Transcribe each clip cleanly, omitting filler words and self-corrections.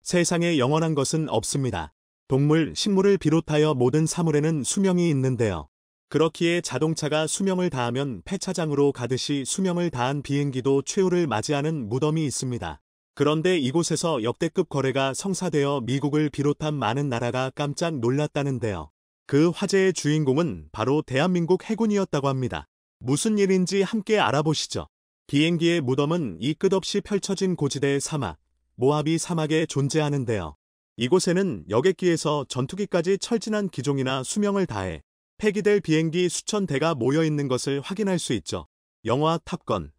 세상에 영원한 것은 없습니다. 동물, 식물을 비롯하여 모든 사물에는 수명이 있는데요. 그렇기에 자동차가 수명을 다하면 폐차장으로 가듯이 수명을 다한 비행기도 최후를 맞이하는 무덤이 있습니다. 그런데 이곳에서 역대급 거래가 성사되어 미국을 비롯한 많은 나라가 깜짝 놀랐다는데요. 그 화제의 주인공은 바로 대한민국 해군이었다고 합니다. 무슨 일인지 함께 알아보시죠. 비행기의 무덤은 이 끝없이 펼쳐진 고지대의 사막, 모하비 사막에 존재하는데요. 이곳에는 여객기에서 전투기까지 철진한 기종이나 수명을 다해 폐기될 비행기 수천 대가 모여 있는 것을 확인할 수 있죠. 영화 탑건,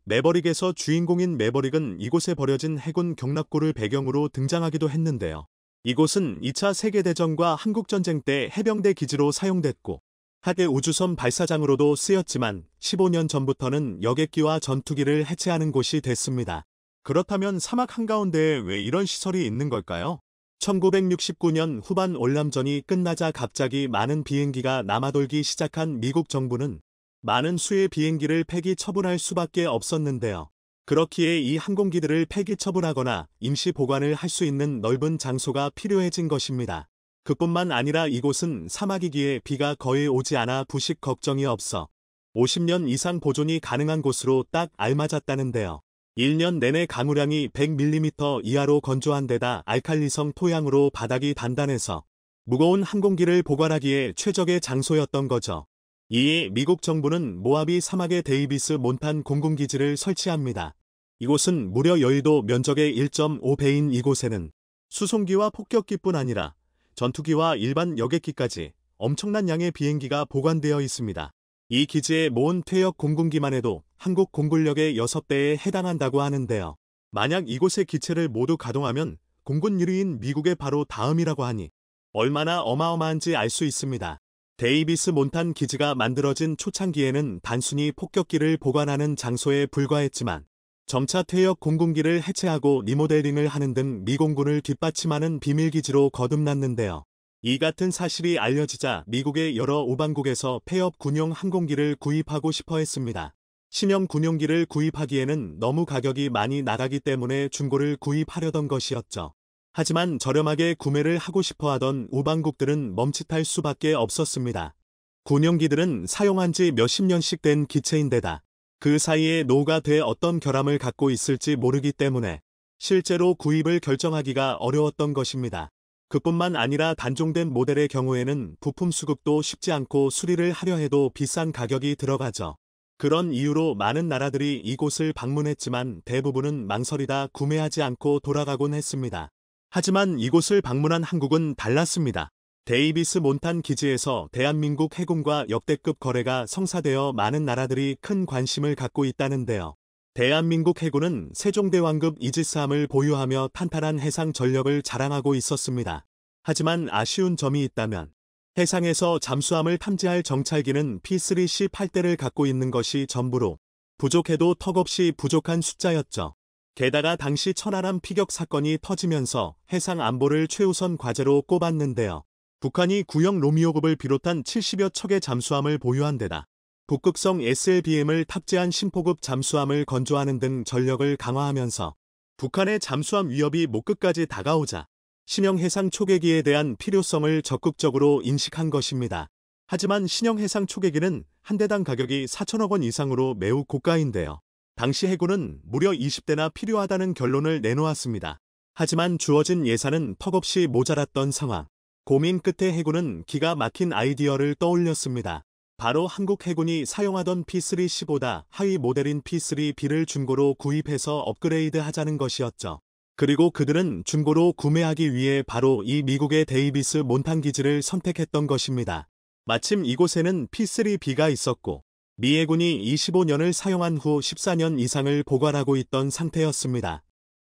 매버릭에서 주인공인 매버릭은 이곳에 버려진 해군 경납고를 배경으로 등장하기도 했는데요. 이곳은 2차 세계대전과 한국전쟁 때 해병대 기지로 사용됐고 하계 우주선 발사장으로도 쓰였지만 15년 전부터는 여객기와 전투기를 해체하는 곳이 됐습니다. 그렇다면 사막 한가운데에 왜 이런 시설이 있는 걸까요? 1969년 후반 월남전이 끝나자 갑자기 많은 비행기가 남아돌기 시작한 미국 정부는 많은 수의 비행기를 폐기 처분할 수밖에 없었는데요. 그렇기에 이 항공기들을 폐기 처분하거나 임시 보관을 할 수 있는 넓은 장소가 필요해진 것입니다. 그뿐만 아니라 이곳은 사막이기에 비가 거의 오지 않아 부식 걱정이 없어 50년 이상 보존이 가능한 곳으로 딱 알맞았다는데요. 1년 내내 강우량이 100mm 이하로 건조한 데다 알칼리성 토양으로 바닥이 단단해서 무거운 항공기를 보관하기에 최적의 장소였던 거죠. 이에 미국 정부는 모하비 사막에 데이비스 몬탄 공군기지를 설치합니다. 이곳은 무려 여의도 면적의 1.5배인 이곳에는 수송기와 폭격기뿐 아니라 전투기와 일반 여객기까지 엄청난 양의 비행기가 보관되어 있습니다. 이 기지에 모은 퇴역 공군기만 해도 한국 공군력의 6배에 해당한다고 하는데요. 만약 이곳의 기체를 모두 가동하면 공군 1위인 미국의 바로 다음이라고 하니 얼마나 어마어마한지 알 수 있습니다. 데이비스 몬탄 기지가 만들어진 초창기에는 단순히 폭격기를 보관하는 장소에 불과했지만 점차 퇴역 공군기를 해체하고 리모델링을 하는 등 미공군을 뒷받침하는 비밀기지로 거듭났는데요. 이 같은 사실이 알려지자 미국의 여러 우방국에서 폐업 군용 항공기를 구입하고 싶어 했습니다. 신형 군용기를 구입하기에는 너무 가격이 많이 나가기 때문에 중고를 구입하려던 것이었죠. 하지만 저렴하게 구매를 하고 싶어 하던 우방국들은 멈칫할 수밖에 없었습니다. 군용기들은 사용한 지 몇십 년씩 된 기체인데다 그 사이에 노후가 돼 어떤 결함을 갖고 있을지 모르기 때문에 실제로 구입을 결정하기가 어려웠던 것입니다. 그뿐만 아니라 단종된 모델의 경우에는 부품 수급도 쉽지 않고 수리를 하려 해도 비싼 가격이 들어가죠. 그런 이유로 많은 나라들이 이곳을 방문했지만 대부분은 망설이다 구매하지 않고 돌아가곤 했습니다. 하지만 이곳을 방문한 한국은 달랐습니다. 데이비스 몬탄 기지에서 대한민국 해군과 역대급 거래가 성사되어 많은 나라들이 큰 관심을 갖고 있다는데요. 대한민국 해군은 세종대왕급 이지스함을 보유하며 탄탄한 해상 전력을 자랑하고 있었습니다. 하지만 아쉬운 점이 있다면 해상에서 잠수함을 탐지할 정찰기는 P3C 8대를 갖고 있는 것이 전부로 부족해도 턱없이 부족한 숫자였죠. 게다가 당시 천안함 피격 사건이 터지면서 해상 안보를 최우선 과제로 꼽았는데요. 북한이 구형 로미오급을 비롯한 70여 척의 잠수함을 보유한 데다 북극성 SLBM을 탑재한 심포급 잠수함을 건조하는 등 전력을 강화하면서 북한의 잠수함 위협이 목끝까지 다가오자 신형 해상 초계기에 대한 필요성을 적극적으로 인식한 것입니다. 하지만 신형 해상 초계기는 한 대당 가격이 4천억 원 이상으로 매우 고가인데요. 당시 해군은 무려 20대나 필요하다는 결론을 내놓았습니다. 하지만 주어진 예산은 턱없이 모자랐던 상황. 고민 끝에 해군은 기가 막힌 아이디어를 떠올렸습니다. 바로 한국 해군이 사용하던 P3C보다 하위 모델인 P3B를 중고로 구입해서 업그레이드 하자는 것이었죠. 그리고 그들은 중고로 구매하기 위해 바로 이 미국의 데이비스 몬탄 기지를 선택했던 것입니다. 마침 이곳에는 P3B가 있었고 미 해군이 25년을 사용한 후 14년 이상을 보관하고 있던 상태였습니다.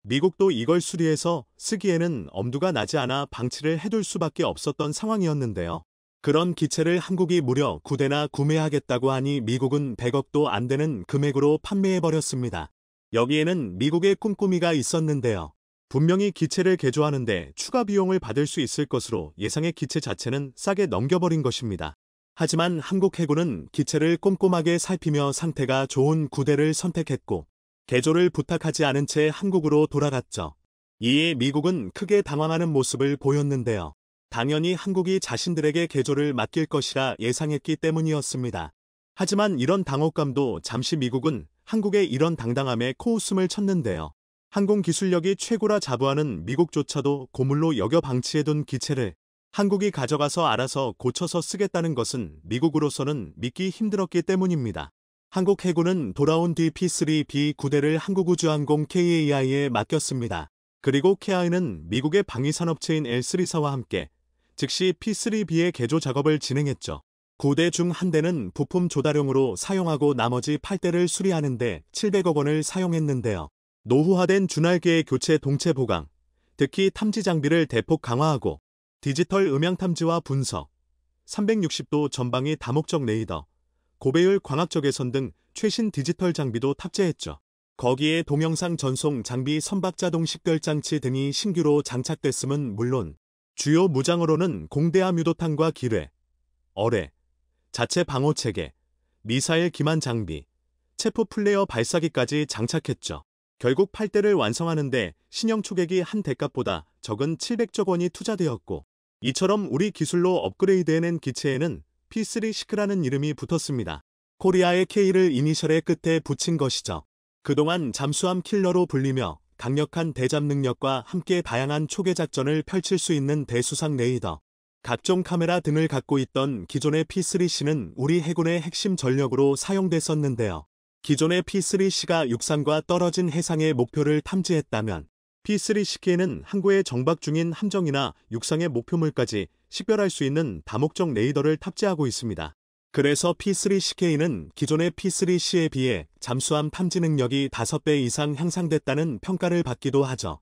미국도 이걸 수리해서 쓰기에는 엄두가 나지 않아 방치를 해둘 수밖에 없었던 상황이었는데요. 그런 기체를 한국이 무려 9대나 구매하겠다고 하니 미국은 100억도 안 되는 금액으로 판매해버렸습니다. 여기에는 미국의 꼼꼼이가 있었는데요. 분명히 기체를 개조하는데 추가 비용을 받을 수 있을 것으로 예상의 기체 자체는 싸게 넘겨버린 것입니다. 하지만 한국 해군은 기체를 꼼꼼하게 살피며 상태가 좋은 9대를 선택했고 개조를 부탁하지 않은 채 한국으로 돌아갔죠. 이에 미국은 크게 당황하는 모습을 보였는데요. 당연히 한국이 자신들에게 개조를 맡길 것이라 예상했기 때문이었습니다. 하지만 이런 당혹감도 잠시 미국은 한국의 이런 당당함에 코웃음을 쳤는데요. 항공 기술력이 최고라 자부하는 미국조차도 고물로 여겨 방치해둔 기체를 한국이 가져가서 알아서 고쳐서 쓰겠다는 것은 미국으로서는 믿기 힘들었기 때문입니다. 한국 해군은 돌아온 뒤 P-3B 9대를 한국우주항공 KAI에 맡겼습니다. 그리고 KAI는 미국의 방위산업체인 L3사와 함께 즉시 P-3B의 개조 작업을 진행했죠. 9대 중 1대는 부품 조달용으로 사용하고 나머지 8대를 수리하는 데 700억 원을 사용했는데요. 노후화된 주날개의 교체 동체 보강, 특히 탐지 장비를 대폭 강화하고 디지털 음향 탐지와 분석, 360도 전방위 다목적 레이더, 고배율 광학적외선 등 최신 디지털 장비도 탑재했죠. 거기에 동영상 전송 장비 선박자동 식별장치 등이 신규로 장착됐음은 물론 주요 무장으로는 공대함 유도탄과 기뢰, 어뢰, 자체 방호체계, 미사일 기만 장비, 체포 플레이어 발사기까지 장착했죠. 결국 8대를 완성하는데 신형 초계기 한 대값보다 적은 700조 원이 투자되었고, 이처럼 우리 기술로 업그레이드해낸 기체에는 P3 시크라는 이름이 붙었습니다. 코리아의 K를 이니셜의 끝에 붙인 것이죠. 그동안 잠수함 킬러로 불리며 강력한 대잠 능력과 함께 다양한 초계 작전을 펼칠 수 있는 대수상 레이더, 각종 카메라 등을 갖고 있던 기존의 P3C는 우리 해군의 핵심 전력으로 사용됐었는데요. 기존의 P3C가 육상과 떨어진 해상의 목표를 탐지했다면 P3C에는 항구에 정박 중인 함정이나 육상의 목표물까지 식별할 수 있는 다목적 레이더를 탑재하고 있습니다. 그래서 P3CK는 기존의 P3C에 비해 잠수함 탐지 능력이 5배 이상 향상됐다는 평가를 받기도 하죠.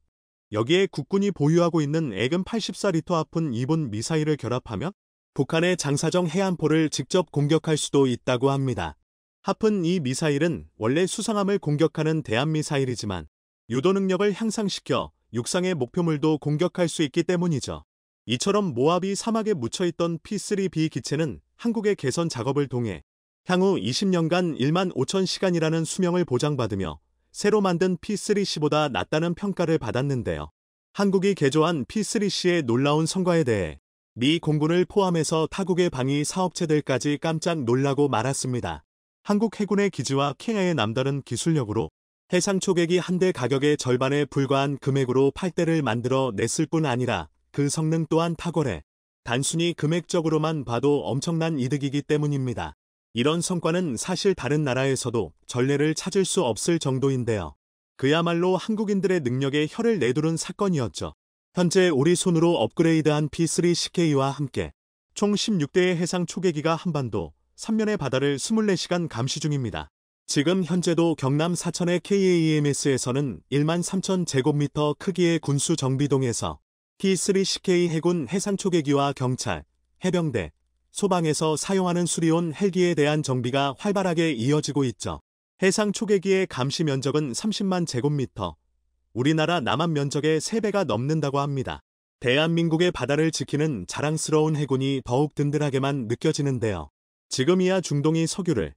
여기에 국군이 보유하고 있는 에금 84리터 아픈 2분 미사일을 결합하면 북한의 장사정 해안포를 직접 공격할 수도 있다고 합니다. 하픈 이 미사일은 원래 수상함을 공격하는 대한미사일이지만 유도 능력을 향상시켜 육상의 목표물도 공격할 수 있기 때문이죠. 이처럼 모하비 사막에 묻혀있던 P-3B 기체는 한국의 개선 작업을 통해 향후 20년간 1만 5천 시간이라는 수명을 보장받으며 새로 만든 P-3C보다 낫다는 평가를 받았는데요. 한국이 개조한 P-3C의 놀라운 성과에 대해 미 공군을 포함해서 타국의 방위 사업체들까지 깜짝 놀라고 말았습니다. 한국 해군의 기지와 KAI의 남다른 기술력으로 해상 초계기 한 대 가격의 절반에 불과한 금액으로 8대를 만들어 냈을 뿐 아니라 그 성능 또한 탁월해 단순히 금액적으로만 봐도 엄청난 이득이기 때문입니다. 이런 성과는 사실 다른 나라에서도 전례를 찾을 수 없을 정도인데요. 그야말로 한국인들의 능력에 혀를 내두른 사건이었죠. 현재 우리 손으로 업그레이드한 P3CK와 함께 총 16대의 해상 초계기가 한반도 3면의 바다를 24시간 감시 중입니다. 지금 현재도 경남 사천의 KAEMS에서는 1만 3천 제곱미터 크기의 군수 정비동에서 P3CK 해군 해상 초계기와 경찰, 해병대, 소방에서 사용하는 수리온 헬기에 대한 정비가 활발하게 이어지고 있죠. 해상 초계기의 감시 면적은 30만 제곱미터, 우리나라 남한 면적의 3배가 넘는다고 합니다. 대한민국의 바다를 지키는 자랑스러운 해군이 더욱 든든하게만 느껴지는데요. 지금이야 중동이 석유를,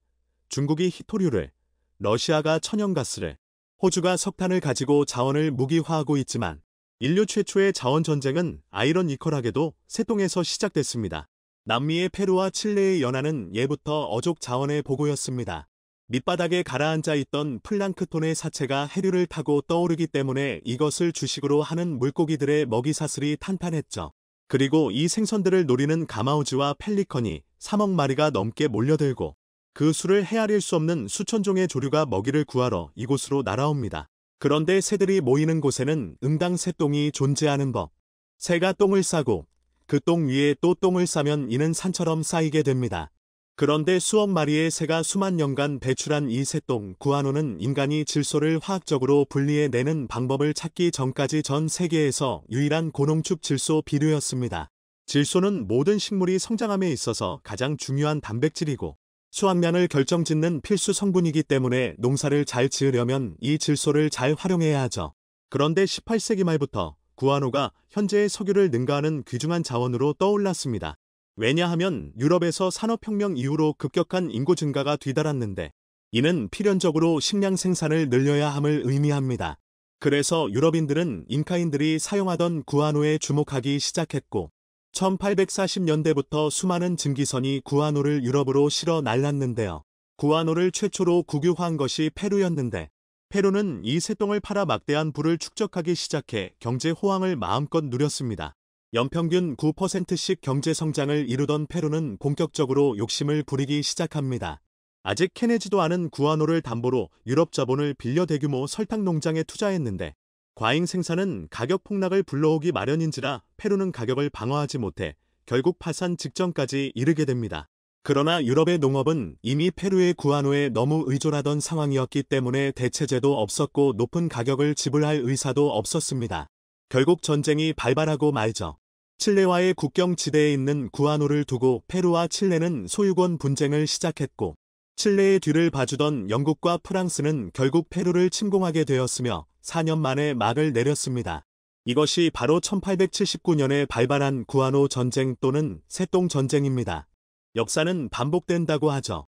중국이 히토류를, 러시아가 천연가스를, 호주가 석탄을 가지고 자원을 무기화하고 있지만 인류 최초의 자원 전쟁은 아이러니컬하게도 세동에서 시작됐습니다. 남미의 페루와 칠레의 연안은 예부터 어족 자원의 보고였습니다. 밑바닥에 가라앉아 있던 플랑크톤의 사체가 해류를 타고 떠오르기 때문에 이것을 주식으로 하는 물고기들의 먹이사슬이 탄탄했죠. 그리고 이 생선들을 노리는 가마우지와 펠리컨이 3억 마리가 넘게 몰려들고 그 수를 헤아릴 수 없는 수천 종의 조류가 먹이를 구하러 이곳으로 날아옵니다. 그런데 새들이 모이는 곳에는 응당 새똥이 존재하는 법. 새가 똥을 싸고 그 똥 위에 또 똥을 싸면 이는 산처럼 쌓이게 됩니다. 그런데 수억 마리의 새가 수만 년간 배출한 이 새똥 구아노는 인간이 질소를 화학적으로 분리해내는 방법을 찾기 전까지 전 세계에서 유일한 고농축 질소 비료였습니다. 질소는 모든 식물이 성장함에 있어서 가장 중요한 단백질이고 수확량을 결정짓는 필수 성분이기 때문에 농사를 잘 지으려면 이 질소를 잘 활용해야 하죠. 그런데 18세기 말부터 구아노가 현재의 석유를 능가하는 귀중한 자원으로 떠올랐습니다. 왜냐하면 유럽에서 산업혁명 이후로 급격한 인구 증가가 뒤달았는데 이는 필연적으로 식량 생산을 늘려야 함을 의미합니다. 그래서 유럽인들은 잉카인들이 사용하던 구아노에 주목하기 시작했고 1840년대부터 수많은 증기선이 구아노를 유럽으로 실어 날랐는데요. 구아노를 최초로 국유화한 것이 페루였는데 페루는 이 새똥을 팔아 막대한 부를 축적하기 시작해 경제 호황을 마음껏 누렸습니다. 연평균 9%씩 경제 성장을 이루던 페루는 본격적으로 욕심을 부리기 시작합니다. 아직 캐내지도 않은 구아노를 담보로 유럽 자본을 빌려 대규모 설탕 농장에 투자했는데 과잉 생산은 가격 폭락을 불러오기 마련인지라 페루는 가격을 방어하지 못해 결국 파산 직전까지 이르게 됩니다. 그러나 유럽의 농업은 이미 페루의 구아노에 너무 의존하던 상황이었기 때문에 대체제도 없었고 높은 가격을 지불할 의사도 없었습니다. 결국 전쟁이 발발하고 말죠. 칠레와의 국경 지대에 있는 구아노를 두고 페루와 칠레는 소유권 분쟁을 시작했고 칠레의 뒤를 봐주던 영국과 프랑스는 결국 페루를 침공하게 되었으며 4년 만에 막을 내렸습니다. 이것이 바로 1879년에 발발한 구아노 전쟁 또는 새똥 전쟁입니다. 역사는 반복된다고 하죠.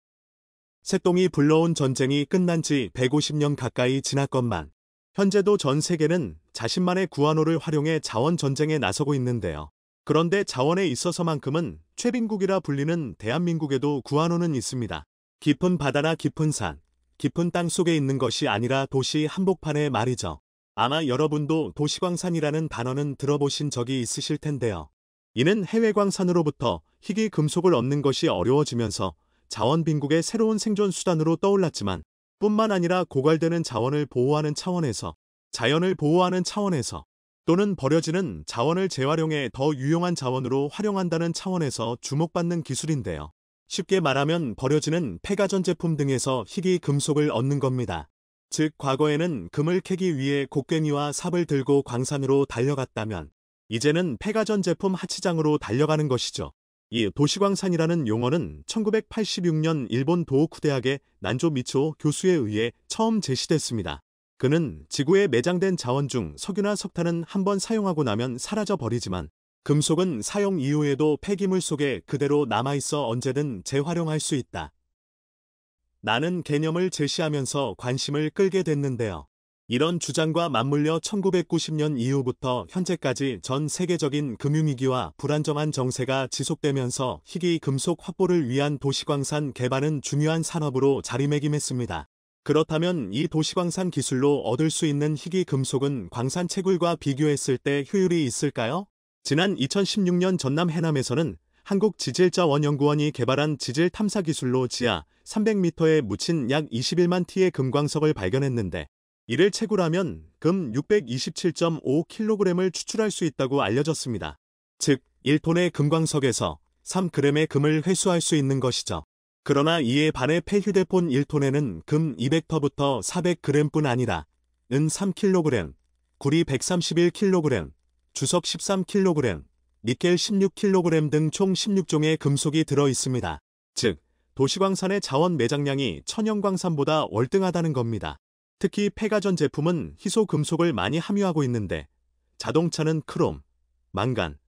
새똥이 불러온 전쟁이 끝난 지 150년 가까이 지났건만 현재도 전 세계는 자신만의 구아노를 활용해 자원 전쟁에 나서고 있는데요. 그런데 자원에 있어서만큼은 최빈국이라 불리는 대한민국에도 구아노는 있습니다. 깊은 바다나 깊은 산, 깊은 땅 속에 있는 것이 아니라 도시 한복판에 말이죠. 아마 여러분도 도시광산이라는 단어는 들어보신 적이 있으실 텐데요. 이는 해외광산으로부터 희귀 금속을 얻는 것이 어려워지면서 자원 빈국의 새로운 생존 수단으로 떠올랐지만 뿐만 아니라 고갈되는 자원을 보호하는 차원에서, 자연을 보호하는 차원에서 또는 버려지는 자원을 재활용해 더 유용한 자원으로 활용한다는 차원에서 주목받는 기술인데요. 쉽게 말하면 버려지는 폐가전 제품 등에서 희귀 금속을 얻는 겁니다. 즉 과거에는 금을 캐기 위해 곡괭이와 삽을 들고 광산으로 달려갔다면 이제는 폐가전 제품 하치장으로 달려가는 것이죠. 이 도시광산이라는 용어는 1986년 일본 도호쿠 대학의 난조 미치오 교수에 의해 처음 제시됐습니다. 그는 지구에 매장된 자원 중 석유나 석탄은 한번 사용하고 나면 사라져 버리지만 금속은 사용 이후에도 폐기물 속에 그대로 남아있어 언제든 재활용할 수 있다. 라는 개념을 제시하면서 관심을 끌게 됐는데요. 이런 주장과 맞물려 1990년 이후부터 현재까지 전 세계적인 금융위기와 불안정한 정세가 지속되면서 희귀 금속 확보를 위한 도시광산 개발은 중요한 산업으로 자리매김했습니다. 그렇다면 이 도시광산 기술로 얻을 수 있는 희귀 금속은 광산 채굴과 비교했을 때 효율이 있을까요? 지난 2016년 전남 해남에서는 한국지질자원연구원이 개발한 지질 탐사 기술로 지하 300m에 묻힌 약 21만 T의 금광석을 발견했는데 이를 채굴하면 금 627.5kg을 추출할 수 있다고 알려졌습니다. 즉 1톤의 금광석에서 3g의 금을 회수할 수 있는 것이죠. 그러나 이에 반해 폐휴대폰 1톤에는 금 200터부터 400g뿐 아니라 은 3kg, 구리 131kg, 주석 13kg, 니켈 16kg 등 총 16종의 금속이 들어 있습니다. 즉 도시광산의 자원 매장량이 천연광산보다 월등하다는 겁니다. 특히 폐가전 제품은 희소 금속을 많이 함유하고 있는데 자동차는 크롬, 망간,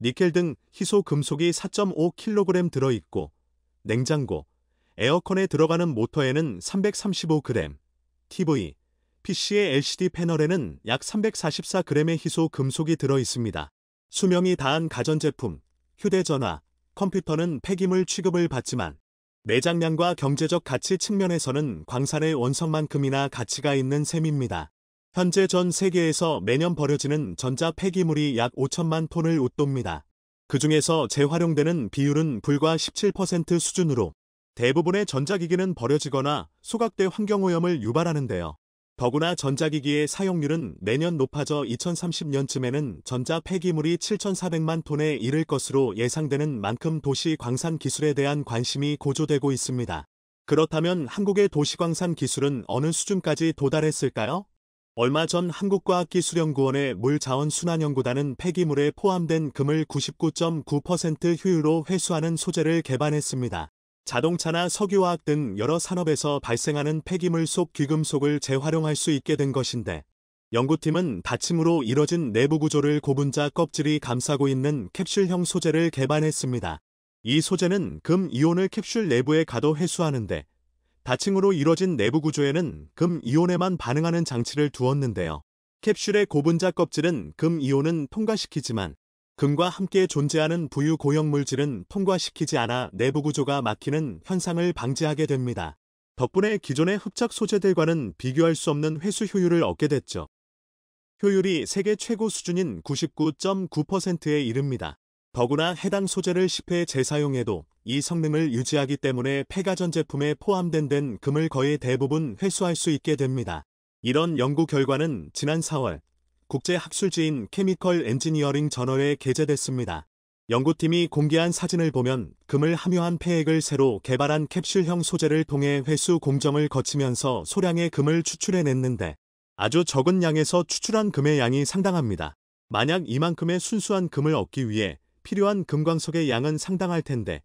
니켈 등 희소 금속이 4.5kg 들어있고 냉장고, 에어컨에 들어가는 모터에는 335g, TV, PC의 LCD 패널에는 약 344g의 희소 금속이 들어있습니다. 수명이 다한 가전제품, 휴대전화, 컴퓨터는 폐기물 취급을 받지만 매장량과 경제적 가치 측면에서는 광산의 원석만큼이나 가치가 있는 셈입니다. 현재 전 세계에서 매년 버려지는 전자 폐기물이 약 5천만 톤을 웃돕니다. 그 중에서 재활용되는 비율은 불과 17% 수준으로 대부분의 전자기기는 버려지거나 소각돼 환경오염을 유발하는데요. 더구나 전자기기의 사용률은 매년 높아져 2030년쯤에는 전자 폐기물이 7,400만 톤에 이를 것으로 예상되는 만큼 도시 광산 기술에 대한 관심이 고조되고 있습니다. 그렇다면 한국의 도시광산 기술은 어느 수준까지 도달했을까요? 얼마 전 한국과학기술연구원의 물자원순환연구단은 폐기물에 포함된 금을 99.9% 효율로 회수하는 소재를 개발했습니다. 자동차나 석유화학 등 여러 산업에서 발생하는 폐기물 속 귀금속을 재활용할 수 있게 된 것인데 연구팀은 다침으로 이뤄진 내부 구조를 고분자 껍질이 감싸고 있는 캡슐형 소재를 개발했습니다. 이 소재는 금 이온을 캡슐 내부에 가둬 회수하는데 다층으로 이뤄진 내부 구조에는 금 이온에만 반응하는 장치를 두었는데요. 캡슐의 고분자 껍질은 금 이온은 통과시키지만 금과 함께 존재하는 부유 고형 물질은 통과시키지 않아 내부 구조가 막히는 현상을 방지하게 됩니다. 덕분에 기존의 흡착 소재들과는 비교할 수 없는 회수 효율을 얻게 됐죠. 효율이 세계 최고 수준인 99.9%에 이릅니다. 더구나 해당 소재를 10회 재사용해도 이 성능을 유지하기 때문에 폐가전 제품에 포함된 금을 거의 대부분 회수할 수 있게 됩니다. 이런 연구 결과는 지난 4월 국제학술지인 케미컬 엔지니어링 저널에 게재됐습니다. 연구팀이 공개한 사진을 보면 금을 함유한 폐액을 새로 개발한 캡슐형 소재를 통해 회수 공정을 거치면서 소량의 금을 추출해냈는데 아주 적은 양에서 추출한 금의 양이 상당합니다. 만약 이만큼의 순수한 금을 얻기 위해 필요한 금광석의 양은 상당할 텐데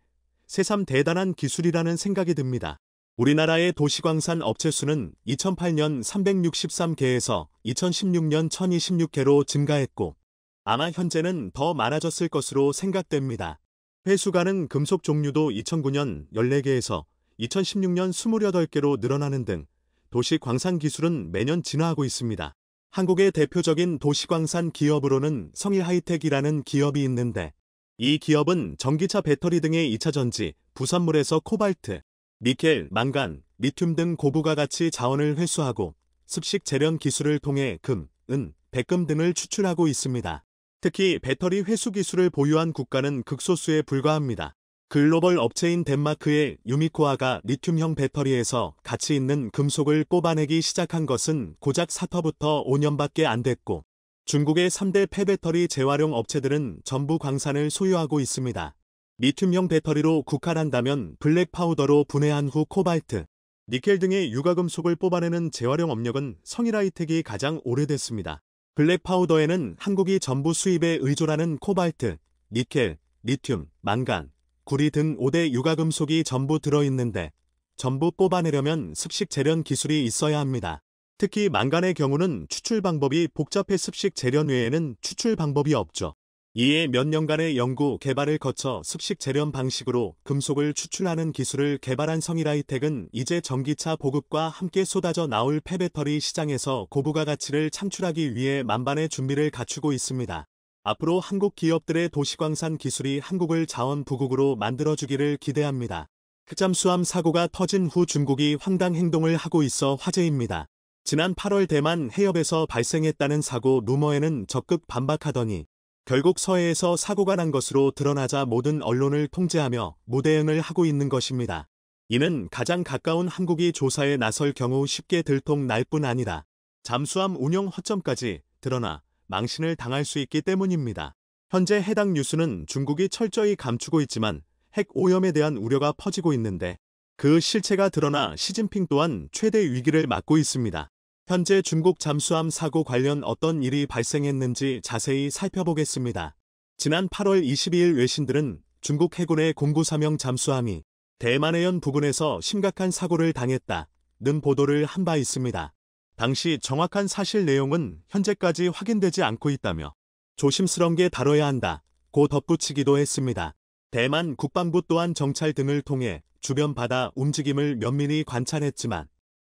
새삼 대단한 기술이라는 생각이 듭니다. 우리나라의 도시광산 업체 수는 2008년 363개에서 2016년 1026개로 증가했고 아마 현재는 더 많아졌을 것으로 생각됩니다. 회수 가능 금속 종류도 2009년 14개에서 2016년 28개로 늘어나는 등 도시광산 기술은 매년 진화하고 있습니다. 한국의 대표적인 도시광산 기업으로는 성일하이텍이라는 기업이 있는데 이 기업은 전기차 배터리 등의 2차전지, 부산물에서 코발트, 니켈, 망간, 리튬 등 고부가 가치 자원을 회수하고 습식 재련 기술을 통해 금, 은, 백금 등을 추출하고 있습니다. 특히 배터리 회수 기술을 보유한 국가는 극소수에 불과합니다. 글로벌 업체인 덴마크의 유미코아가 리튬형 배터리에서 가치 있는 금속을 뽑아내기 시작한 것은 고작 사터부터 5년밖에 안 됐고 중국의 3대 폐배터리 재활용 업체들은 전부 광산을 소유하고 있습니다. 리튬형 배터리로 국한한다면 블랙 파우더로 분해한 후 코발트, 니켈 등의 유가금속을 뽑아내는 재활용 업력은 성일하이텍이 가장 오래됐습니다. 블랙 파우더에는 한국이 전부 수입에 의존하는 코발트, 니켈, 리튬, 망간, 구리 등 5대 유가금속이 전부 들어있는데 전부 뽑아내려면 습식 재련 기술이 있어야 합니다. 특히 망간의 경우는 추출 방법이 복잡해 습식 재련 외에는 추출 방법이 없죠. 이에 몇 년간의 연구, 개발을 거쳐 습식 재련 방식으로 금속을 추출하는 기술을 개발한 성일하이텍은 이제 전기차 보급과 함께 쏟아져 나올 폐배터리 시장에서 고부가 가치를 창출하기 위해 만반의 준비를 갖추고 있습니다. 앞으로 한국 기업들의 도시광산 기술이 한국을 자원부국으로 만들어주기를 기대합니다. 흑잠수함 사고가 터진 후 중국이 황당 행동을 하고 있어 화제입니다. 지난 8월 대만 해협에서 발생했다는 사고 루머에는 적극 반박하더니 결국 서해에서 사고가 난 것으로 드러나자 모든 언론을 통제하며 무대응을 하고 있는 것입니다. 이는 가장 가까운 한국이 조사에 나설 경우 쉽게 들통 날 뿐 아니라 잠수함 운영 허점까지 드러나 망신을 당할 수 있기 때문입니다. 현재 해당 뉴스는 중국이 철저히 감추고 있지만 핵 오염에 대한 우려가 퍼지고 있는데 그 실체가 드러나 시진핑 또한 최대 위기를 맞고 있습니다. 현재 중국 잠수함 사고 관련 어떤 일이 발생했는지 자세히 살펴보겠습니다. 지난 8월 22일 외신들은 중국 해군의 공구사명 잠수함이 대만해안 부근에서 심각한 사고를 당했다는 보도를 한 바 있습니다. 당시 정확한 사실 내용은 현재까지 확인되지 않고 있다며 조심스럽게 다뤄야 한다고 덧붙이기도 했습니다. 대만 국방부 또한 정찰 등을 통해 주변 바다 움직임을 면밀히 관찰했지만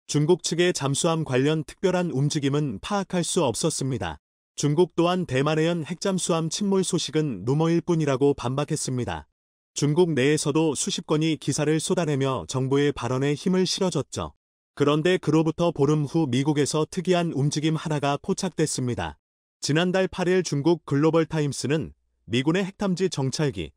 중국 측의 잠수함 관련 특별한 움직임은 파악할 수 없었습니다. 중국 또한 대만해안 핵잠수함 침몰 소식은 루머일 뿐이라고 반박했습니다. 중국 내에서도 수십 건이 기사를 쏟아내며 정부의 발언에 힘을 실어줬죠. 그런데 그로부터 보름 후 미국에서 특이한 움직임 하나가 포착됐습니다. 지난달 8일 중국 글로벌 타임스는 미군의 핵탐지 정찰기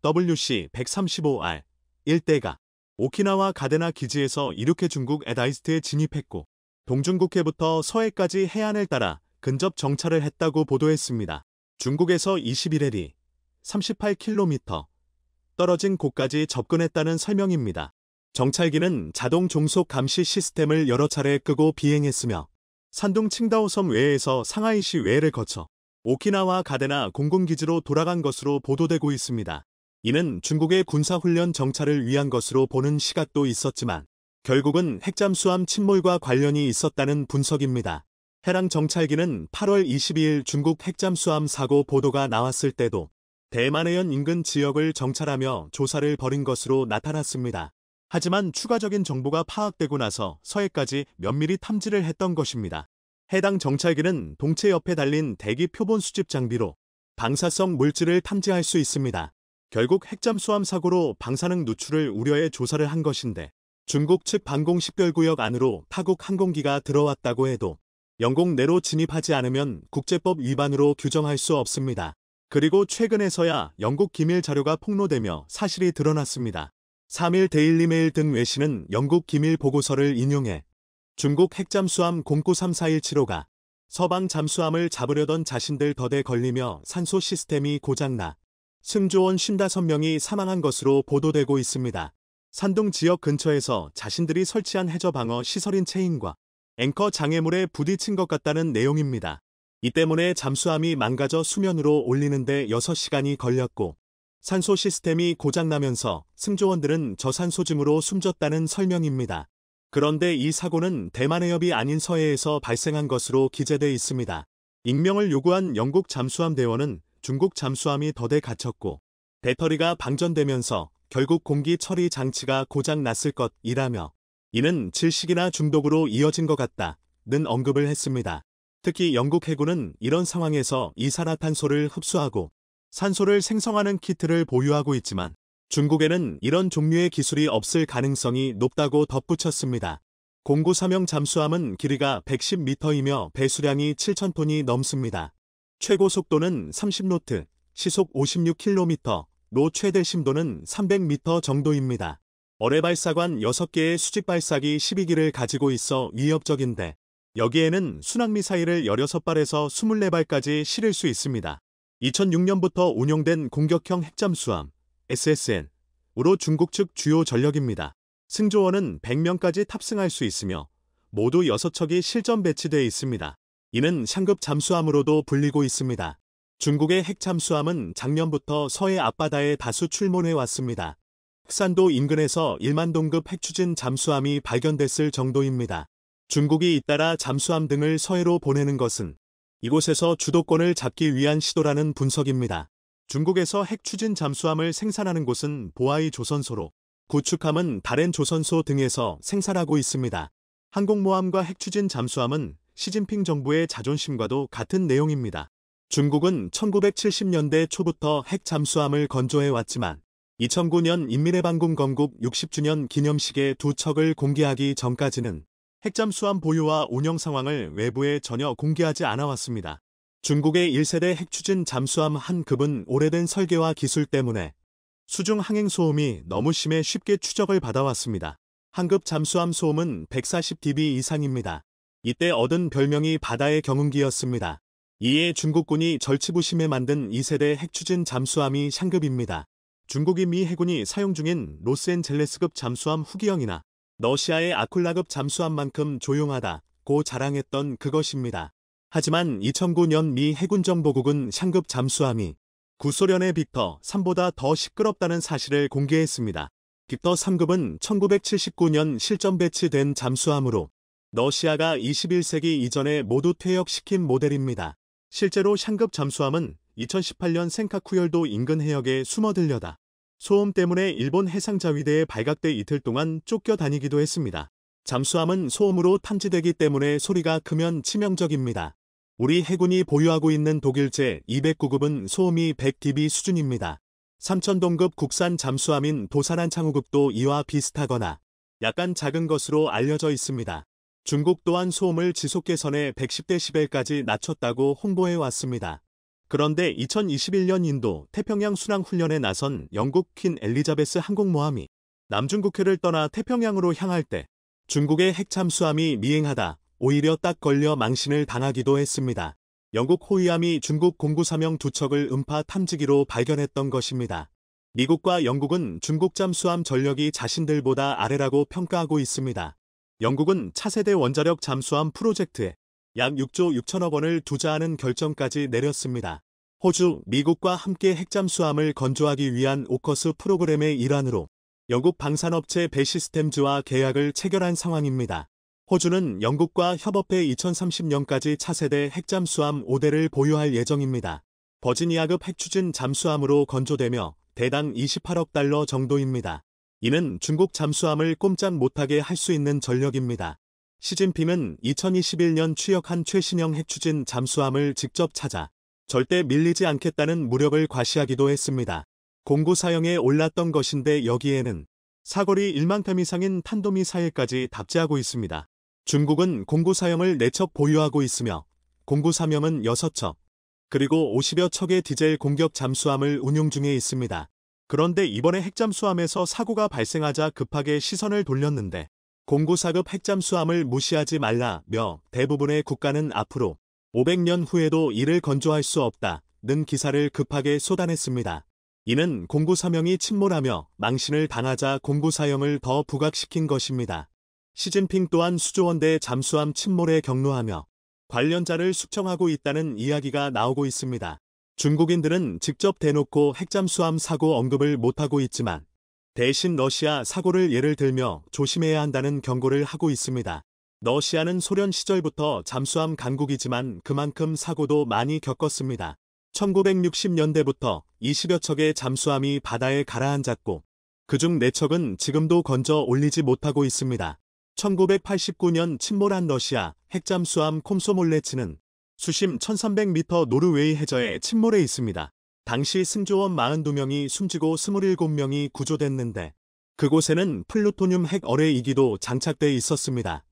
WC-135R 일대가 오키나와 가데나 기지에서 이륙해 중국 에다이스트에 진입했고 동중국해부터 서해까지 해안을 따라 근접 정찰을 했다고 보도했습니다. 중국에서 21해리 38km 떨어진 곳까지 접근했다는 설명입니다. 정찰기는 자동 종속 감시 시스템을 여러 차례 끄고 비행했으며 산둥 칭다오 섬 외에서 상하이시 외를 거쳐 오키나와 가데나 공군기지로 돌아간 것으로 보도되고 있습니다. 이는 중국의 군사훈련 정찰을 위한 것으로 보는 시각도 있었지만 결국은 핵잠수함 침몰과 관련이 있었다는 분석입니다. 해당 정찰기는 8월 22일 중국 핵잠수함 사고 보도가 나왔을 때도 대만해안 인근 지역을 정찰하며 조사를 벌인 것으로 나타났습니다. 하지만 추가적인 정보가 파악되고 나서 서해까지 면밀히 탐지를 했던 것입니다. 해당 정찰기는 동체 옆에 달린 대기 표본 수집 장비로 방사성 물질을 탐지할 수 있습니다. 결국 핵잠수함 사고로 방사능 누출을 우려해 조사를 한 것인데 중국 측 방공 식별구역 안으로 타국 항공기가 들어왔다고 해도 영공 내로 진입하지 않으면 국제법 위반으로 규정할 수 없습니다. 그리고 최근에서야 영국 기밀 자료가 폭로되며 사실이 드러났습니다. 3일 데일리메일 등 외신은 영국 기밀 보고서를 인용해 중국 핵잠수함 093417호가 서방 잠수함을 잡으려던 자신들 덫에 걸리며 산소 시스템이 고장나 승조원 55명이 사망한 것으로 보도되고 있습니다. 산둥 지역 근처에서 자신들이 설치한 해저 방어 시설인 체인과 앵커 장애물에 부딪힌 것 같다는 내용입니다. 이 때문에 잠수함이 망가져 수면으로 올리는데 6시간이 걸렸고 산소 시스템이 고장나면서 승조원들은 저산소증으로 숨졌다는 설명입니다. 그런데 이 사고는 대만 해협이 아닌 서해에서 발생한 것으로 기재돼 있습니다. 익명을 요구한 영국 잠수함 대원은 중국 잠수함이 덫에 갇혔고 배터리가 방전되면서 결국 공기 처리 장치가 고장 났을 것이라며 이는 질식이나 중독으로 이어진 것 같다는 언급을 했습니다. 특히 영국 해군은 이런 상황에서 이산화탄소를 흡수하고 산소를 생성하는 키트를 보유하고 있지만 중국에는 이런 종류의 기술이 없을 가능성이 높다고 덧붙였습니다. 0934형 잠수함은 길이가 110m이며 배수량이 7,000톤이 넘습니다. 최고 속도는 30노트, 시속 56km로 최대 심도는 300m 정도입니다. 어뢰 발사관 6개의 수직 발사기 12기를 가지고 있어 위협적인데 여기에는 순항미사일을 16발에서 24발까지 실을 수 있습니다. 2006년부터 운용된 공격형 핵잠수함 SSN으로 중국 측 주요 전력입니다. 승조원은 100명까지 탑승할 수 있으며 모두 6척이 실전 배치되어 있습니다. 이는 상급 잠수함으로도 불리고 있습니다. 중국의 핵잠수함은 작년부터 서해 앞바다에 다수 출몰해 왔습니다. 흑산도 인근에서 1만 동급 핵추진 잠수함이 발견됐을 정도입니다. 중국이 잇따라 잠수함 등을 서해로 보내는 것은 이곳에서 주도권을 잡기 위한 시도라는 분석입니다. 중국에서 핵추진 잠수함을 생산하는 곳은 보아이 조선소로 구축함은 다롄 조선소 등에서 생산하고 있습니다. 항공모함과 핵추진 잠수함은 시진핑 정부의 자존심과도 같은 내용입니다. 중국은 1970년대 초부터 핵잠수함을 건조해왔지만 2009년 인민해방군 건국 60주년 기념식에 2척을 공개하기 전까지는 핵잠수함 보유와 운영 상황을 외부에 전혀 공개하지 않아왔습니다. 중국의 1세대 핵추진 잠수함 한 급은 오래된 설계와 기술 때문에 수중 항행 소음이 너무 심해 쉽게 추적을 받아왔습니다. 한급 잠수함 소음은 140dB 이상입니다. 이때 얻은 별명이 바다의 경운기였습니다. 이에 중국군이 절치부심해 만든 2세대 핵추진 잠수함이 샹급입니다. 중국이 미 해군이 사용 중인 로스앤젤레스급 잠수함 후기형이나 러시아의 아쿨라급 잠수함만큼 조용하다고 자랑했던 그것입니다. 하지만 2009년 미 해군정보국은 샹급 잠수함이 구소련의 빅터 3보다 더 시끄럽다는 사실을 공개했습니다. 빅터 3급은 1979년 실전 배치된 잠수함으로 러시아가 21세기 이전에 모두 퇴역시킨 모델입니다. 실제로 샹급 잠수함은 2018년 센카쿠열도 인근 해역에 숨어들려다 소음 때문에 일본 해상자위대에 발각돼 이틀 동안 쫓겨다니기도 했습니다. 잠수함은 소음으로 탐지되기 때문에 소리가 크면 치명적입니다. 우리 해군이 보유하고 있는 독일제 209급은 소음이 100dB 수준입니다. 3000동급 국산 잠수함인 도산한 창우급도 이와 비슷하거나 약간 작은 것으로 알려져 있습니다. 중국 또한 소음을 지속 개선해 110dB까지 낮췄다고 홍보해 왔습니다. 그런데 2021년 인도 태평양 순항 훈련에 나선 영국 퀸 엘리자베스 항공모함이 남중국해를 떠나 태평양으로 향할 때 중국의 핵잠수함이 미행하다 오히려 딱 걸려 망신을 당하기도 했습니다. 영국 호위함이 중국 0934형 2척을 음파 탐지기로 발견했던 것입니다. 미국과 영국은 중국 잠수함 전력이 자신들보다 아래라고 평가하고 있습니다. 영국은 차세대 원자력 잠수함 프로젝트에 약 6조 6천억 원을 투자하는 결정까지 내렸습니다. 호주, 미국과 함께 핵잠수함을 건조하기 위한 오커스 프로그램의 일환으로 영국 방산업체 베시스템즈와 계약을 체결한 상황입니다. 호주는 영국과 협업해 2030년까지 차세대 핵잠수함 5대를 보유할 예정입니다. 버지니아급 핵추진 잠수함으로 건조되며 대당 28억 달러 정도입니다. 이는 중국 잠수함을 꼼짝 못하게 할 수 있는 전력입니다. 시진핑은 2021년 취역한 최신형 핵추진 잠수함을 직접 찾아 절대 밀리지 않겠다는 무력을 과시하기도 했습니다. 공구 사형에 올랐던 것인데 여기에는 사거리 1만 톤 이상인 탄도미사일까지 답재하고 있습니다. 중국은 공구 사형을 4척 보유하고 있으며 공구 사명은 6척, 그리고 50여 척의 디젤 공격 잠수함을 운용 중에 있습니다. 그런데 이번에 핵잠수함에서 사고가 발생하자 급하게 시선을 돌렸는데 공구사급 핵잠수함을 무시하지 말라며 대부분의 국가는 앞으로 500년 후에도 이를 건조할 수 없다는 기사를 급하게 쏟아냈습니다. 이는 공구사명이 침몰하며 망신을 당하자 공구사형을 더 부각시킨 것입니다. 시진핑 또한 수조원대 잠수함 침몰에 격노하며 관련자를 숙청하고 있다는 이야기가 나오고 있습니다. 중국인들은 직접 대놓고 핵잠수함 사고 언급을 못하고 있지만 대신 러시아 사고를 예를 들며 조심해야 한다는 경고를 하고 있습니다. 러시아는 소련 시절부터 잠수함 강국이지만 그만큼 사고도 많이 겪었습니다. 1960년대부터 20여 척의 잠수함이 바다에 가라앉았고 그중 4척은 지금도 건져 올리지 못하고 있습니다. 1989년 침몰한 러시아 핵잠수함 콤소몰레츠는 수심 1300m 노르웨이 해저에 침몰해 있습니다. 당시 승조원 42명이 숨지고 27명이 구조됐는데 그곳에는 플루토늄 핵 어뢰 2기도 장착돼 있었습니다.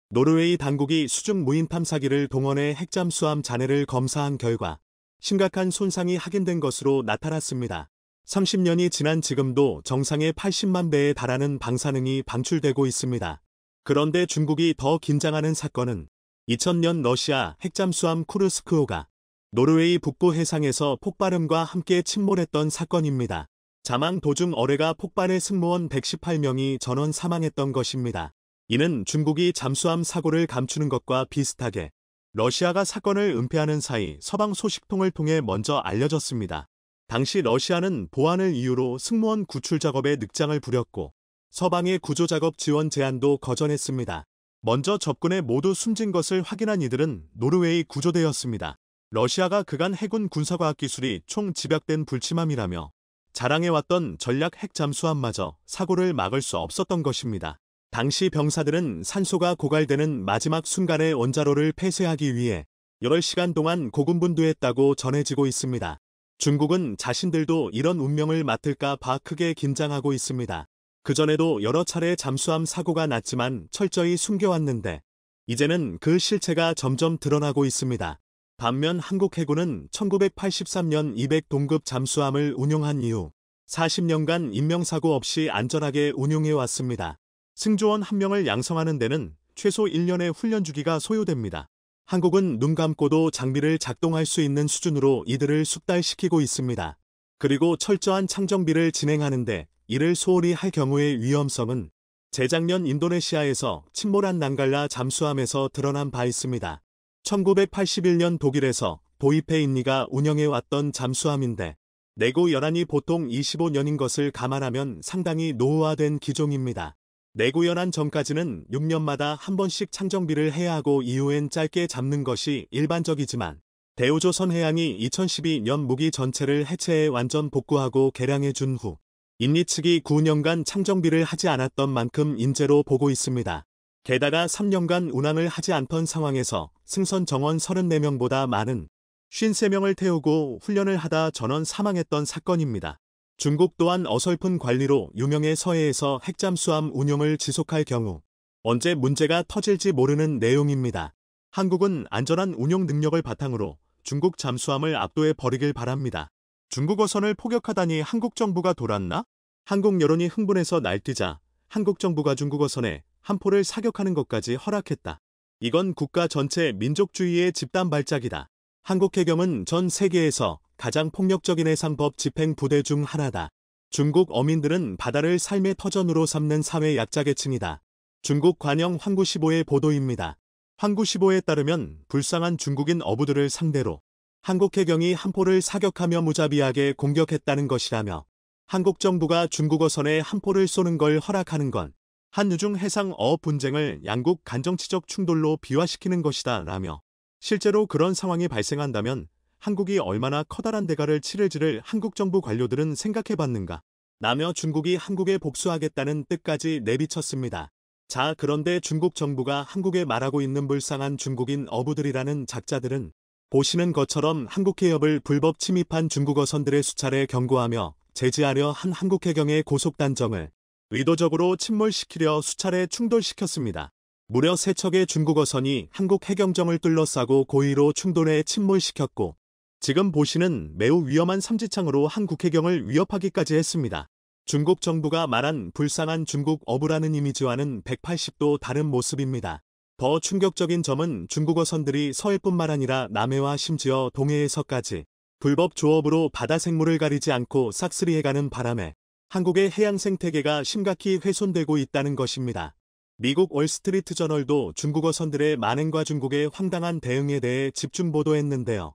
노르웨이 당국이 수중 무인 탐사기를 동원해 핵잠수함 잔해를 검사한 결과 심각한 손상이 확인된 것으로 나타났습니다. 30년이 지난 지금도 정상의 80만 배에 달하는 방사능이 방출되고 있습니다. 그런데 중국이 더 긴장하는 사건은 2000년 러시아 핵잠수함 쿠르스크호가 노르웨이 북부 해상에서 폭발음과 함께 침몰했던 사건입니다. 자망 도중 어뢰가 폭발해 승무원 118명이 전원 사망했던 것입니다. 이는 중국이 잠수함 사고를 감추는 것과 비슷하게 러시아가 사건을 은폐하는 사이 서방 소식통을 통해 먼저 알려졌습니다. 당시 러시아는 보안을 이유로 승무원 구출 작업에 늑장을 부렸고 서방의 구조작업 지원 제안도 거절했습니다. 먼저 접근해 모두 숨진 것을 확인한 이들은 노르웨이 구조대였습니다. 러시아가 그간 해군 군사과학 기술이 총 집약된 불침함이라며 자랑해왔던 전략 핵 잠수함마저 사고를 막을 수 없었던 것입니다. 당시 병사들은 산소가 고갈되는 마지막 순간에 원자로를 폐쇄하기 위해 여러 시간 동안 고군분투했다고 전해지고 있습니다. 중국은 자신들도 이런 운명을 맡을까 봐 크게 긴장하고 있습니다. 그전에도 여러 차례 잠수함 사고가 났지만 철저히 숨겨왔는데 이제는 그 실체가 점점 드러나고 있습니다. 반면 한국 해군은 1983년 200동급 잠수함을 운용한 이후 40년간 인명사고 없이 안전하게 운용해왔습니다. 승조원 1명을 양성하는 데는 최소 1년의 훈련 주기가 소요됩니다. 한국은 눈 감고도 장비를 작동할 수 있는 수준으로 이들을 숙달시키고 있습니다. 그리고 철저한 창정비를 진행하는데 이를 소홀히 할 경우의 위험성은 재작년 인도네시아에서 침몰한 낭갈라 잠수함에서 드러난 바 있습니다. 1981년 독일에서 도입해 인니가 운영해왔던 잠수함인데 내구 연한이 보통 25년인 것을 감안하면 상당히 노후화된 기종입니다. 내구 연한 전까지는 6년마다 한 번씩 창정비를 해야 하고 이후엔 짧게 잡는 것이 일반적이지만 대우조선해양이 2012년 무기 전체를 해체해 완전 복구하고 개량해 준 후 인니 측이 9년간 창정비를 하지 않았던 만큼 인재로 보고 있습니다. 게다가 3년간 운항을 하지 않던 상황에서 승선 정원 34명보다 많은 53명을 태우고 훈련을 하다 전원 사망했던 사건입니다. 중국 또한 어설픈 관리로 유명해 서해에서 핵잠수함 운용을 지속할 경우 언제 문제가 터질지 모르는 내용입니다. 한국은 안전한 운용 능력을 바탕으로 중국 잠수함을 압도해 버리길 바랍니다. 중국어선을 포격하다니 한국 정부가 돌았나? 한국 여론이 흥분해서 날뛰자 한국 정부가 중국어선에 함포를 사격하는 것까지 허락했다. 이건 국가 전체 민족주의의 집단 발작이다. 한국 해경은 전 세계에서 가장 폭력적인 해상법 집행 부대 중 하나다. 중국 어민들은 바다를 삶의 터전으로 삼는 사회 약자계층이다. 중국 관영 황구시보의 보도입니다. 황구시보에 따르면 불쌍한 중국인 어부들을 상대로 한국 해경이 함포를 사격하며 무자비하게 공격했다는 것이라며 한국 정부가 중국어선에 함포를 쏘는 걸 허락하는 건 한유중 해상 어업 분쟁을 양국 간정치적 충돌로 비화시키는 것이다 라며 실제로 그런 상황이 발생한다면 한국이 얼마나 커다란 대가를 치를지를 한국 정부 관료들은 생각해봤는가 라며 중국이 한국에 복수하겠다는 뜻까지 내비쳤습니다. 자, 그런데 중국 정부가 한국에 말하고 있는 불쌍한 중국인 어부들이라는 작자들은 보시는 것처럼 한국 해협을 불법 침입한 중국어선들의 수차례 경고하며 제지하려 한 한국 해경의 고속단정을 의도적으로 침몰시키려 수차례 충돌시켰습니다. 무려 3척의 중국어선이 한국 해경정을 둘러싸고 고의로 충돌해 침몰시켰고 지금 보시는 매우 위험한 삼지창으로 한국 해경을 위협하기까지 했습니다. 중국 정부가 말한 불쌍한 중국 어부라는 이미지와는 180도 다른 모습입니다. 더 충격적인 점은 중국어선들이 서해뿐만 아니라 남해와 심지어 동해에서까지 불법 조업으로 바다 생물을 가리지 않고 싹쓸이해가는 바람에 한국의 해양 생태계가 심각히 훼손되고 있다는 것입니다. 미국 월스트리트 저널도 중국어선들의 만행과 중국의 황당한 대응에 대해 집중 보도했는데요.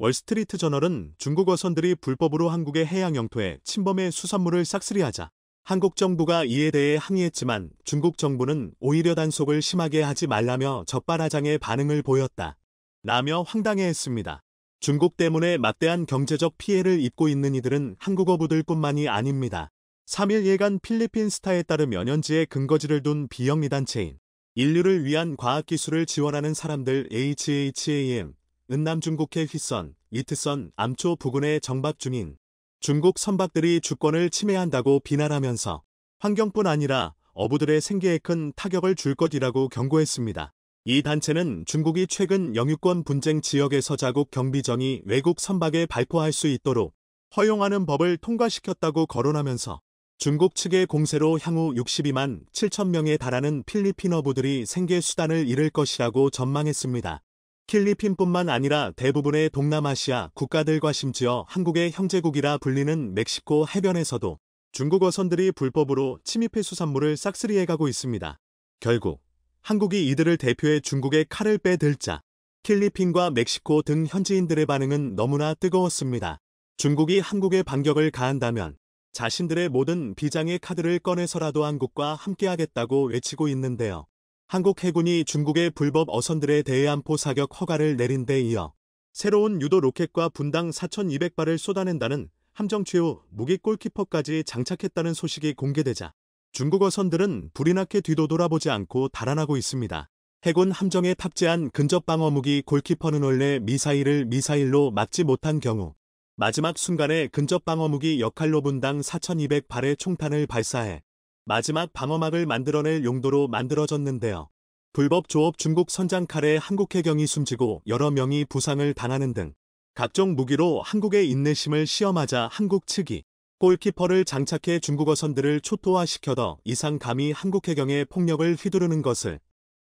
월스트리트 저널은 중국어선들이 불법으로 한국의 해양 영토에 침범해 수산물을 싹쓸이하자 한국 정부가 이에 대해 항의했지만 중국 정부는 오히려 단속을 심하게 하지 말라며 적반하장의 반응을 보였다. 라며 황당해했습니다. 중국 때문에 막대한 경제적 피해를 입고 있는 이들은 한국 어부들뿐만이 아닙니다. 3일 예간 필리핀 스타에 따르면 현지에 근거지를 둔 비영리 단체인 인류를 위한 과학기술을 지원하는 사람들 HHAM, 은남중국해 휘선, 이트선, 암초 부근에 정박 중인 중국 선박들이 주권을 침해한다고 비난하면서 환경뿐 아니라 어부들의 생계에 큰 타격을 줄 것이라고 경고했습니다. 이 단체는 중국이 최근 영유권 분쟁 지역에서 자국 경비정이 외국 선박에 발포할 수 있도록 허용하는 법을 통과시켰다고 거론하면서 중국 측의 공세로 향후 62만 7천 명에 달하는 필리핀 어부들이 생계 수단을 잃을 것이라고 전망했습니다. 필리핀뿐만 아니라 대부분의 동남아시아 국가들과 심지어 한국의 형제국이라 불리는 멕시코 해변에서도 중국어선들이 불법으로 침입해 수산물을 싹쓸이해가고 있습니다. 결국 한국이 이들을 대표해 중국의 칼을 빼들자 필리핀과 멕시코 등 현지인들의 반응은 너무나 뜨거웠습니다. 중국이 한국에 반격을 가한다면 자신들의 모든 비장의 카드를 꺼내서라도 한국과 함께하겠다고 외치고 있는데요. 한국 해군이 중국의 불법 어선들에 대해 안포 사격 허가를 내린 데 이어 새로운 유도 로켓과 분당 4,200발을 쏟아낸다는 함정 최후 무기 골키퍼까지 장착했다는 소식이 공개되자 중국 어선들은 불이 나게 뒤도 돌아보지 않고 달아나고 있습니다. 해군 함정에 탑재한 근접 방어 무기 골키퍼는 원래 미사일을 미사일로 막지 못한 경우 마지막 순간에 근접 방어 무기 역할로 분당 4,200발의 총탄을 발사해 마지막 방어막을 만들어낼 용도로 만들어졌는데요. 불법 조업 중국 선장 칼에 한국 해경이 숨지고 여러 명이 부상을 당하는 등 각종 무기로 한국의 인내심을 시험하자 한국 측이 골키퍼를 장착해 중국 어선들을 초토화시켜 더 이상 감히 한국 해경의 폭력을 휘두르는 것을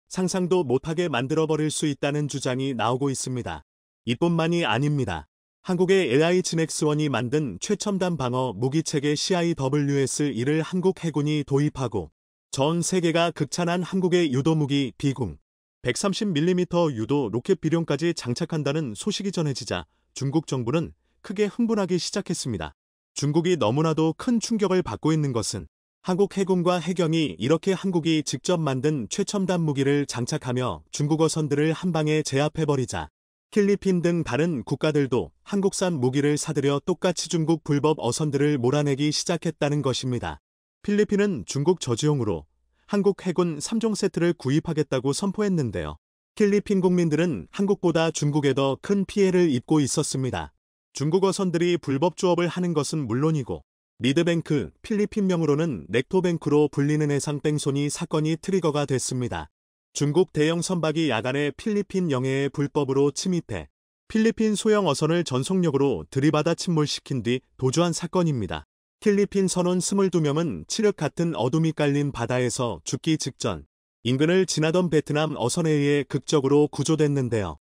상상도 못하게 만들어버릴 수 있다는 주장이 나오고 있습니다. 이뿐만이 아닙니다. 한국의 LIGNX1이 만든 최첨단 방어 무기체계 CIWS-1을 한국 해군이 도입하고 전 세계가 극찬한 한국의 유도무기 비궁 130mm 유도 로켓 비룡까지 장착한다는 소식이 전해지자 중국 정부는 크게 흥분하기 시작했습니다. 중국이 너무나도 큰 충격을 받고 있는 것은 한국 해군과 해경이 이렇게 한국이 직접 만든 최첨단 무기를 장착하며 중국 어선들을 한방에 제압해버리자 필리핀 등 다른 국가들도 한국산 무기를 사들여 똑같이 중국 불법 어선들을 몰아내기 시작했다는 것입니다. 필리핀은 중국 저지용으로 한국 해군 3종 세트를 구입하겠다고 선포했는데요. 필리핀 국민들은 한국보다 중국에 더 큰 피해를 입고 있었습니다. 중국 어선들이 불법 조업을 하는 것은 물론이고 미드뱅크, 필리핀명으로는 넥토뱅크로 불리는 해상 뺑소니 사건이 트리거가 됐습니다. 중국 대형 선박이 야간에 필리핀 영해에 불법으로 침입해 필리핀 소형 어선을 전속력으로 들이받아 침몰시킨 뒤 도주한 사건입니다. 필리핀 선원 22명은 칠흑 같은 어둠이 깔린 바다에서 죽기 직전 인근을 지나던 베트남 어선에 의해 극적으로 구조됐는데요.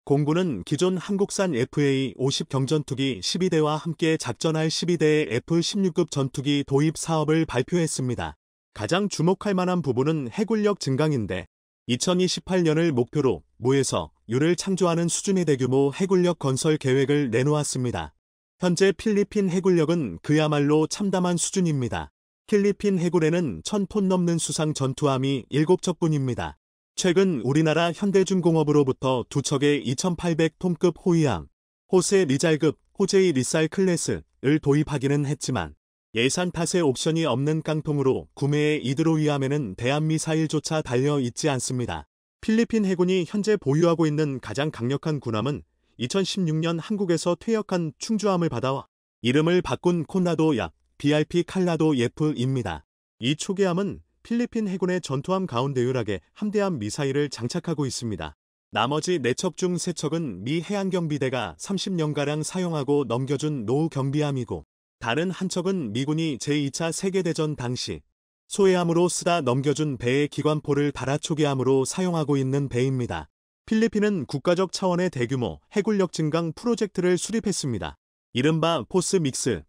공군은 기존 한국산 FA-50 경전투기 12대와 함께 작전할 12대의 F-16급 전투기 도입 사업을 발표했습니다. 가장 주목할 만한 부분은 해군력 증강인데 2028년을 목표로 무에서 유를 창조하는 수준의 대규모 해군력 건설 계획을 내놓았습니다. 현재 필리핀 해군력은 그야말로 참담한 수준입니다. 필리핀 해군에는 1,000톤 넘는 수상 전투함이 7척뿐입니다. 최근 우리나라 현대중공업으로부터 2척의 2,800톤급 호위함, 호세 리잘급 호제이 리살 클래스를 도입하기는 했지만 예산 탓에 옵션이 없는 깡통으로 구매에 이들을 위함에는 대한미사일조차 달려 있지 않습니다. 필리핀 해군이 현재 보유하고 있는 가장 강력한 군함은 2016년 한국에서 퇴역한 충주함을 받아 이름을 바꾼 콘라도 약 BIP 칼라도 예프입니다. 이 초계함은 필리핀 해군의 전투함 가운데 유일하게 함대함 미사일을 장착하고 있습니다. 나머지 4척 중 3척은 미 해양경비대가 30년가량 사용하고 넘겨준 노후 경비함이고 다른 한 척은 미군이 제2차 세계대전 당시 소해함으로 쓰다 넘겨준 배의 기관포를 달아 초계함으로 사용하고 있는 배입니다. 필리핀은 국가적 차원의 대규모 해군력 증강 프로젝트를 수립했습니다. 이른바 포스 믹스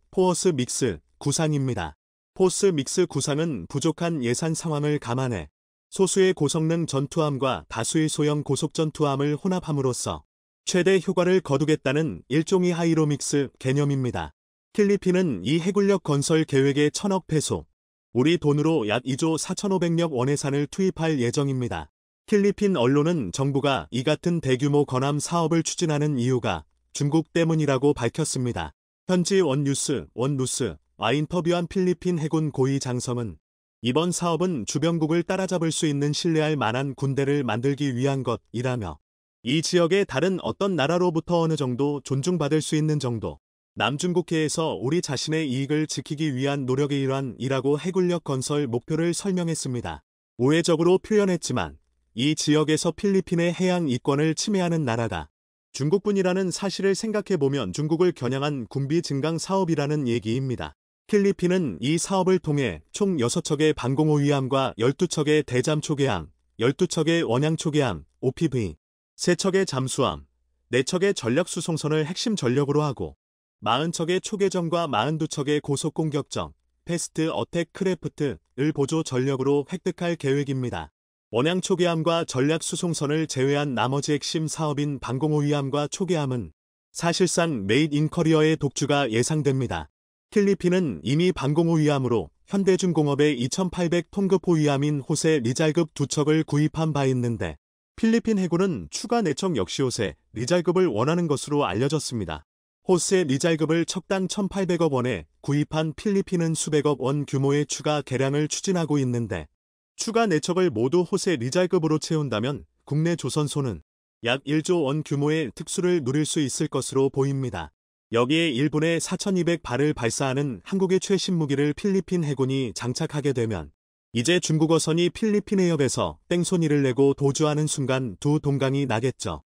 구상입니다. 포스 믹스 구상은 부족한 예산 상황을 감안해 소수의 고성능 전투함과 다수의 소형 고속전투함을 혼합함으로써 최대 효과를 거두겠다는 일종의 하이로믹스 개념입니다. 필리핀은 이 해군력 건설 계획에 1,000억 페소, 우리 돈으로 약 2조 4,500억 원 예산을 투입할 예정입니다. 필리핀 언론은 정부가 이 같은 대규모 건함 사업을 추진하는 이유가 중국 때문이라고 밝혔습니다. 현지 원뉴스와 인터뷰한 필리핀 해군 고위 장성은 이번 사업은 주변국을 따라잡을 수 있는 신뢰할 만한 군대를 만들기 위한 것이라며 이 지역의 다른 어떤 나라로부터 어느 정도 존중받을 수 있는 정도 남중국해에서 우리 자신의 이익을 지키기 위한 노력의 일환이라고 해군력 건설 목표를 설명했습니다. 우회적으로 표현했지만 이 지역에서 필리핀의 해양 이권을 침해하는 나라가 중국뿐이라는 사실을 생각해보면 중국을 겨냥한 군비 증강 사업이라는 얘기입니다. 필리핀은 이 사업을 통해 총 6척의 방공호위함과 12척의 대잠초계함, 12척의 원양초계함, OPV, 3척의 잠수함, 4척의 전략수송선을 핵심 전력으로 하고 40척의 초계정과 42척의 고속공격정, 패스트 어택 크래프트를 보조 전력으로 획득할 계획입니다. 원양초계함과 전략수송선을 제외한 나머지 핵심 사업인 방공호위함과 초계함은 사실상 메이드 인 커리어의 독주가 예상됩니다. 필리핀은 이미 방공호위함으로 현대중공업의 2,800톤급 호위함인 호세 리잘급 2척을 구입한 바 있는데 필리핀 해군은 추가 4척 역시 호세 리잘급을 원하는 것으로 알려졌습니다. 호세 리잘급을 척당 1,800억 원에 구입한 필리핀은 수백억 원 규모의 추가 개량을 추진하고 있는데 추가 4척을 모두 호세 리잘급으로 채운다면 국내 조선소는 약 1조 원 규모의 특수를 누릴 수 있을 것으로 보입니다. 여기에 1분에 4,200발을 발사하는 한국의 최신 무기를 필리핀 해군이 장착하게 되면 이제 중국어선이 필리핀 해협에서 땡손이를 내고 도주하는 순간 두 동강이 나겠죠.